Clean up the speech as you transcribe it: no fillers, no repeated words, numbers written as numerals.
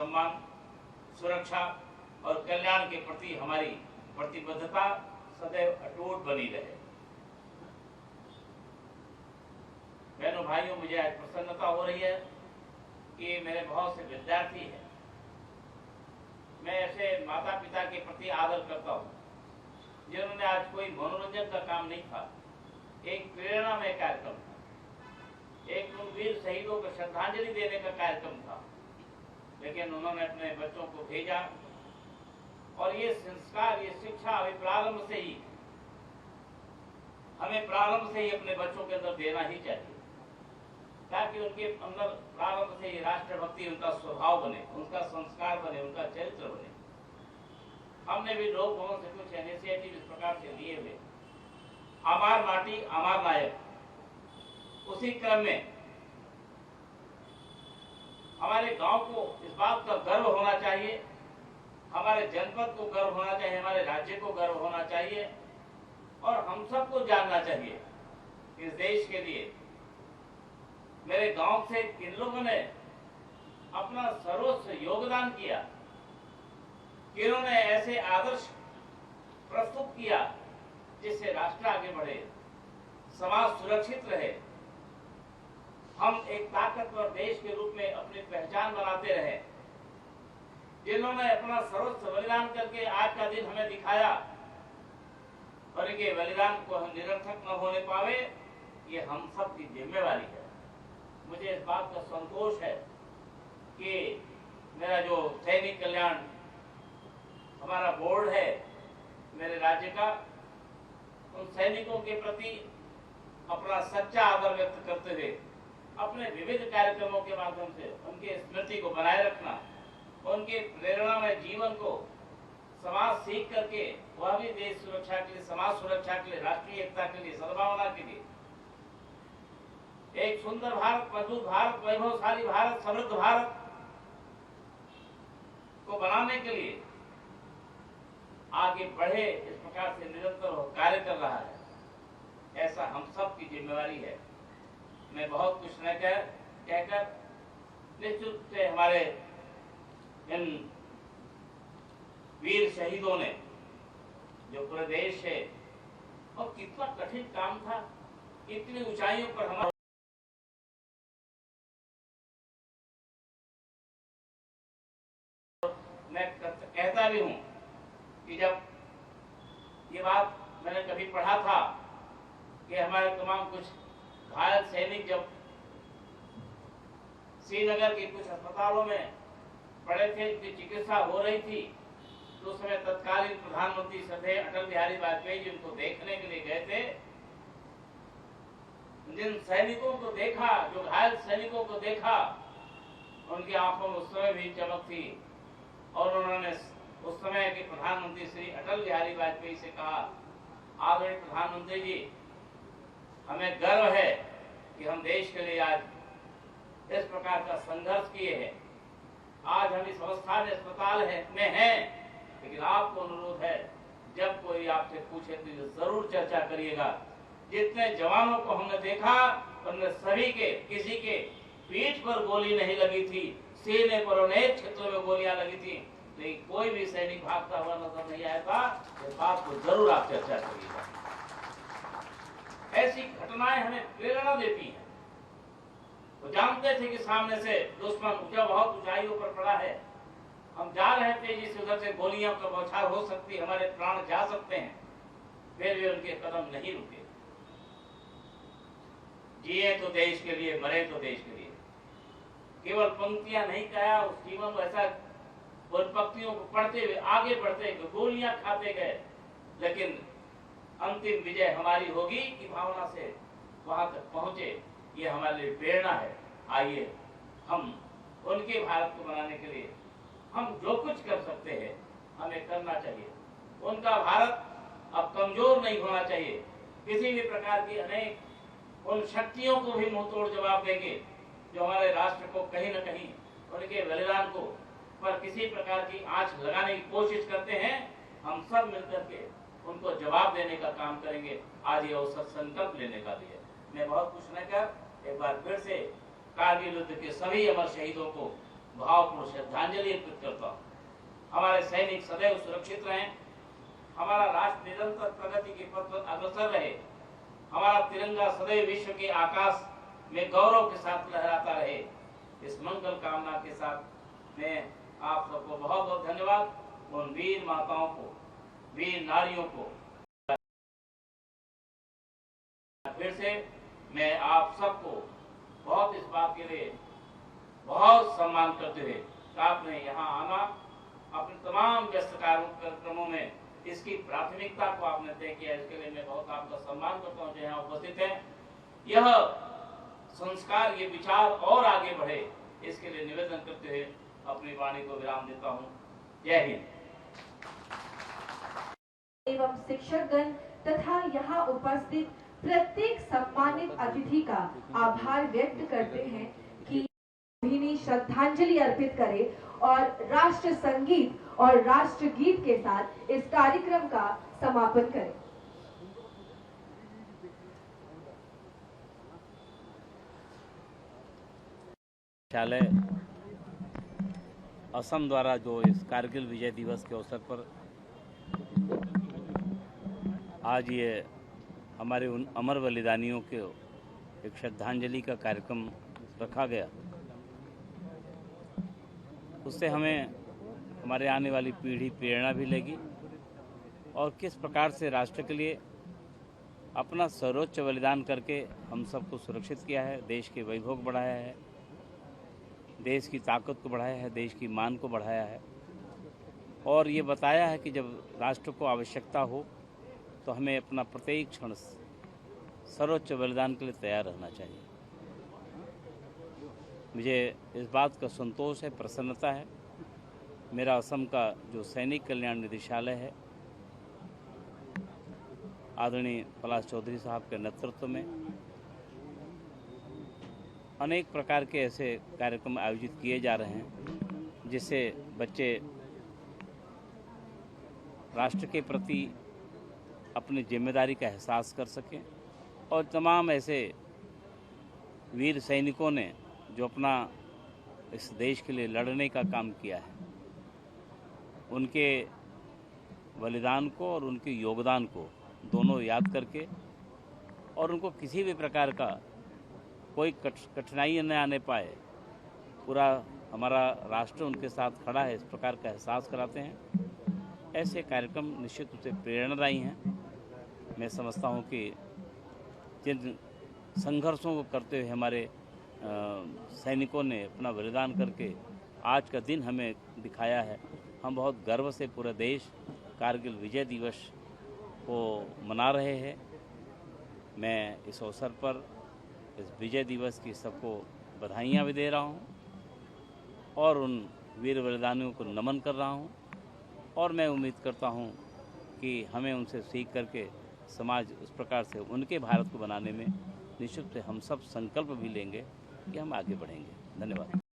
सम्मान, सुरक्षा और कल्याण के प्रति हमारी प्रतिबद्धता सदैव अटूट बनी रहे। बहनों भाइयों, मुझे आज प्रसन्नता हो रही है कि मेरे बहुत से विद्यार्थी हैं। मैं ऐसे माता पिता के प्रति आदर करता हूँ जिन्होंने आज कोई मनोरंजन का काम नहीं था, एक प्रेरणामय कार्यक्रम था, एक उन वीर शहीदों को श्रद्धांजलि देने का कार्यक्रम था, लेकिन उन्होंने अपने बच्चों को भेजा। और ये संस्कार, ये शिक्षा हमें प्रारंभ से ही अपने बच्चों के अंदर देना ही चाहिए, ताकि उनके अंदर प्रारंभ से ही राष्ट्रभक्ति उनका स्वभाव बने, उनका संस्कार बने, उनका चरित्र बने। हमने भी लोक भवन से कुछ इनिशिएटिव इस प्रकार से लिए हुए, आमार माटी आमार नायक। उसी क्रम में हमारे गांव को इस बात का गर्व होना चाहिए, हमारे जनपद को गर्व होना चाहिए, हमारे राज्य को गर्व होना चाहिए, और हम सबको जानना चाहिए इस देश के लिए मेरे गांव से किन लोगों ने अपना सर्वस्व योगदान किया, किन्होंने ऐसे आदर्श प्रस्तुत किया जिससे राष्ट्र आगे बढ़े, समाज सुरक्षित रहे, हम एक ताकतवर देश के रूप में अपनी पहचान बनाते रहे। जिन्होंने अपना सर्वस्व बलिदान करके आज का दिन हमें दिखाया, और इनके बलिदान को हम निरर्थक न होने पावे, ये हम सब की जिम्मेवारी है। मुझे इस बात का संतोष है कि मेरा जो सैनिक कल्याण हमारा बोर्ड है मेरे राज्य का, उन सैनिकों के प्रति अपना सच्चा आदर व्यक्त करते हुए अपने विविध कार्यक्रमों के माध्यम से उनकी स्मृति को बनाए रखना, उनके प्रेरणामय जीवन को समाज सीख करके वह भी देश सुरक्षा के लिए, समाज सुरक्षा के लिए, राष्ट्रीय एकता के लिए, सद्भावना के लिए, एक सुंदर भारत, मजबूत भारत, वैभवशाली भारत, समृद्ध भारत को बनाने के लिए आगे बढ़े, इस प्रकार से निरंतर कार्य कर रहा है। ऐसा हम सब की जिम्मेवारी है। मैं बहुत कुछ न कहकर निश्चित रूप से हमारे इन वीर शहीदों ने जो पूरे देश है, और कितना कठिन काम था, इतनी ऊंचाइयों पर हमारा मैं कहता भी हूं कि जब ये बात मैंने कभी पढ़ा था कि हमारे तमाम कुछ घायल सैनिक जब श्रीनगर के कुछ अस्पतालों में पड़े थे, उनकी चिकित्सा हो रही थी, तो उस समय तत्कालीन प्रधानमंत्री श्रद्धेय अटल बिहारी वाजपेयी जी उनको देखने के लिए गए थे। जिन सैनिकों को देखा, जो घायल सैनिकों को देखा, उनकी आंखों में उस समय भी चमक थी, और उन्होंने उस समय के प्रधानमंत्री श्री अटल बिहारी वाजपेयी से कहा, आदरणीय प्रधानमंत्री जी, हमें गर्व है कि हम देश के लिए आज इस प्रकार का संघर्ष किए हैं। आज हम इस अवस्था में अस्पताल में हैं, लेकिन आपको अनुरोध है, जब कोई आपसे पूछे तो जरूर चर्चा करिएगा। जितने जवानों को हमने देखा, उनमें सभी के किसी के पीठ पर गोली नहीं लगी थी, सीने पर अनेक क्षेत्रों में गोलियां लगी थी, लेकिन कोई भी सैनिक भागता हुआ नजर नहीं आया था। इस बात को जरूर आप चर्चा करिएगा। ऐसी घटनाएं हमें प्रेरणा देती हैं। वो जानते थे कि सामने से दुश्मन बहुत ऊंचाइयों पर पड़ा है, हम जा रहे थे, जिस उधर से गोलियों का बौछार हो सकती, हमारे प्राण जा सकते हैं, फिर भी उनके कदम नहीं रुके। जिए तो देश के लिए, मरे तो देश के लिए। केवल पंक्तियां नहीं कहा, उस जीवन को ऐसा उन पंक्तियों को पढ़ते हुए आगे बढ़ते गए, गोलियां खाते गए, लेकिन अंतिम विजय हमारी होगी की भावना से वहां तक पहुंचे। ये हमारे लिए प्रेरणा है। आइए हम उनके भारत को बनाने के लिए हम जो कुछ कर सकते हैं हमें करना चाहिए। उनका भारत अब कमजोर नहीं होना चाहिए। किसी भी प्रकार की अनेक उन शक्तियों को भी मुंह तोड़ जवाब देंगे जो हमारे राष्ट्र को कहीं न कहीं उनके बलिदान को पर किसी प्रकार की आंच लगाने की कोशिश करते हैं। हम सब मिलकर के उनको जवाब देने का काम करेंगे। आज ये अवसर संकल्प लेने का भी है। मैं बहुत कुछ न कर एक बार फिर से कारगिल युद्ध के सभी अमर शहीदों को भावपूर्ण श्रद्धांजलि अर्पित करता हूँ। हमारे सैनिक सदैव सुरक्षित रहें, हमारा राष्ट्र निरंतर प्रगति के पथ पर अग्रसर रहे, हमारा तिरंगा सदैव विश्व के आकाश में गौरव के साथ लहराता रहे। इस मंगल कामना के साथ मैं आप सबको बहुत बहुत धन्यवाद, उन वीर माताओं को, वीर नारियों को फिर से मैं आप सबको बहुत इस बात के लिए बहुत सम्मान करते हुए आपने यहाँ आना, अपने तमाम व्यस्त कार्यक्रमों में इसकी प्राथमिकता को आपने तय किया, इसके लिए मैं बहुत आपका सम्मान करता हूँ जो यहाँ उपस्थित है। यह संस्कार, ये विचार और आगे बढ़े, इसके लिए निवेदन करते हुए अपनी वाणी को विराम देता हूँ। जय हिंद। एवं शिक्षकगण तथा यहाँ उपस्थित प्रत्येक सम्मानित अतिथि का आभार व्यक्त करते हैं कि उन्हें श्रद्धांजलि अर्पित करें और राष्ट्र संगीत और राष्ट्र गीत के साथ इस कार्यक्रम का समापन करें। विद्यालय असम द्वारा जो इस कारगिल विजय दिवस के अवसर पर आज ये हमारे उन अमर बलिदानियों के एक श्रद्धांजलि का कार्यक्रम रखा गया, उससे हमें हमारे आने वाली पीढ़ी प्रेरणा भी लेगी और किस प्रकार से राष्ट्र के लिए अपना सर्वोच्च बलिदान करके हम सबको सुरक्षित किया है, देश के वैभव को बढ़ाया है, देश की ताकत को बढ़ाया है, देश की मान को बढ़ाया है और ये बताया है कि जब राष्ट्र को आवश्यकता हो तो हमें अपना प्रत्येक क्षण सर्वोच्च बलिदान के लिए तैयार रहना चाहिए। मुझे इस बात का संतोष है, प्रसन्नता है। मेरा असम का जो सैनिक कल्याण निदेशालय है, आदरणीय पलाश चौधरी साहब के नेतृत्व में अनेक प्रकार के ऐसे कार्यक्रम आयोजित किए जा रहे हैं जिससे बच्चे राष्ट्र के प्रति अपनी जिम्मेदारी का एहसास कर सकें और तमाम ऐसे वीर सैनिकों ने जो अपना इस देश के लिए लड़ने का काम किया है, उनके बलिदान को और उनके योगदान को दोनों याद करके और उनको किसी भी प्रकार का कोई कठिनाई न आने पाए, पूरा हमारा राष्ट्र उनके साथ खड़ा है, इस प्रकार का एहसास कराते हैं। ऐसे कार्यक्रम निश्चित रूप से प्रेरणादायी हैं। मैं समझता हूं कि जिन संघर्षों को करते हुए हमारे सैनिकों ने अपना बलिदान करके आज का दिन हमें दिखाया है, हम बहुत गर्व से पूरा देश कारगिल विजय दिवस को मना रहे हैं। मैं इस अवसर पर इस विजय दिवस की सबको बधाइयाँ भी दे रहा हूँ और उन वीर बलिदानियों को नमन कर रहा हूँ और मैं उम्मीद करता हूँ कि हमें उनसे सीख करके समाज उस प्रकार से उनके भारत को बनाने में निश्चित से हम सब संकल्प भी लेंगे कि हम आगे बढ़ेंगे। धन्यवाद।